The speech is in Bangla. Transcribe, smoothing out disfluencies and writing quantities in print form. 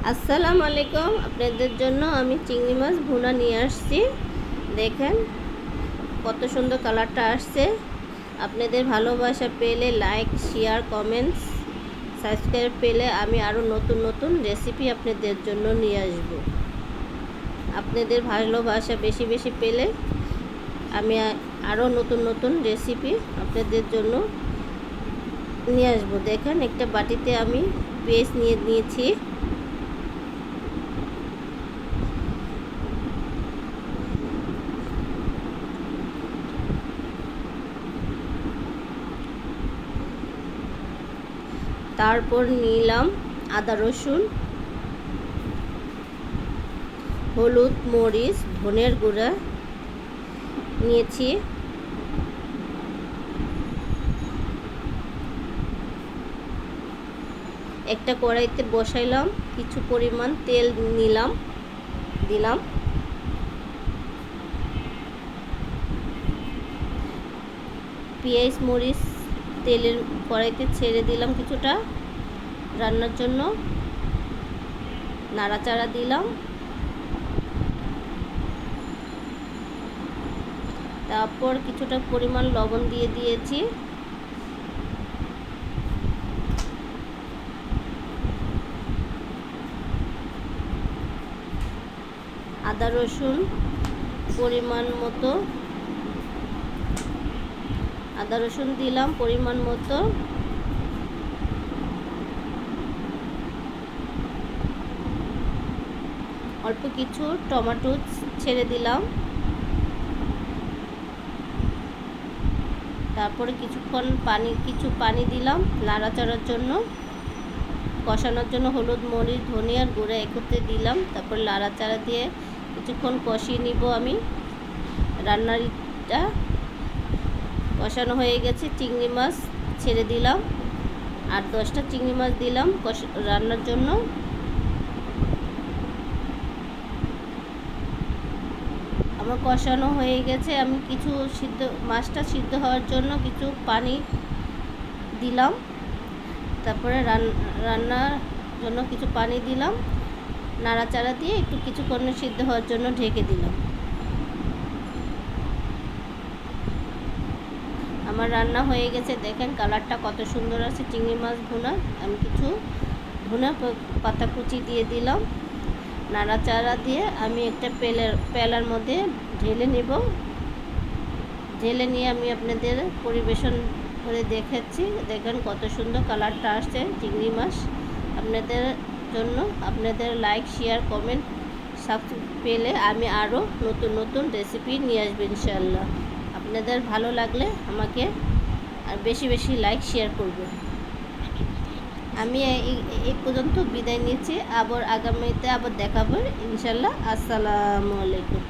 আসসালামু আলাইকুম। আপনাদের জন্য আমি চিংড়ি মাছ ভুনা নিয়ে আসছি। দেখেন কত সুন্দর কালারটা আসছে। আপনাদের ভালোবাসা পেলে লাইক, শেয়ার, কমেন্টস, সাবস্ক্রাইব পেলে আমি আরও নতুন নতুন রেসিপি আপনাদের জন্য নিয়ে আসব। আপনাদের ভালোবাসা বেশি বেশি পেলে আমি আরও নতুন নতুন রেসিপি আপনাদের জন্য নিয়ে আসব। দেখেন একটা বাটিতে আমি পেস্ট নিয়েছি। তারপর নিলাম আদা রসুন, হলুদ, মরিচ, ধনের গুঁড়া নিয়েছি। একটা কড়াইতে বসাইলাম, কিছু পরিমাণ তেল দিলাম। পেঁয়াজ মরিচ তেলের কড়াইতে ছেড়ে দিলাম কিছুটা রান্নার জন্য, নাড়াচাড়া দিলাম। তারপর কিছুটা পরিমাণ লবণ দিয়ে দিয়েছি। আদা রসুন পরিমাণ মতো আদা রসুন দিলাম পরিমাণ মতো। অল্প কিছু টমেটো ছেড়ে দিলাম। তারপরে কিছুক্ষণ কিছু পানি দিলাম নাড়াচাড়ার জন্য, কষানোর জন্য। হলুদ, মরিচ, ধনিয়ার গুঁড়া একত্রে দিলাম। তারপর নাড়াচাড়া দিয়ে কিছুক্ষণ কষিয়ে নিব আমি। রান্নাটা কষানো হয়ে গেছে। চিংড়ি মাছ ছেড়ে দিলাম, 8-10টা চিংড়ি মাছ দিলাম রান্নার জন্য। আমার কষানো হয়ে গেছে। আমি কিছু মাছটা সিদ্ধ হওয়ার জন্য কিছু পানি দিলাম। তারপরে রান্নার জন্য কিছু পানি দিলাম, নাড়াচাড়া দিয়ে একটু কিছুক্ষণ সিদ্ধ হওয়ার জন্য ঢেকে দিলাম। আমার রান্না হয়ে গেছে। দেখেন কালারটা কত সুন্দর আছে চিংড়ি মাছ ভুনা। আমি কিছু ধনে পাতা কুচি দিয়ে দিলাম। নাড়াচাড়া দিয়ে আমি একটা পেলার মধ্যে ঢেলে নেব। ঢেলে নিয়ে আমি আপনাদের পরিবেশন করে দেখাচ্ছি। দেখেন কত সুন্দর কালারটা আসছে চিংড়ি মাছ। আপনাদের জন্য আপনাদের লাইক, শেয়ার, কমেন্ট পেলে আমি আরও নতুন নতুন রেসিপি নিয়ে আসবো ইনশাআল্লাহ। আপনাদের ভালো লাগলে আমাকে আর বেশি বেশি লাইক শেয়ার করবে। আমি এই পর্যন্ত বিদায় নিচ্ছি। আবার আগামীতে আবার দেখাবো ইনশাআল্লাহ। আসসালামু আলাইকুম।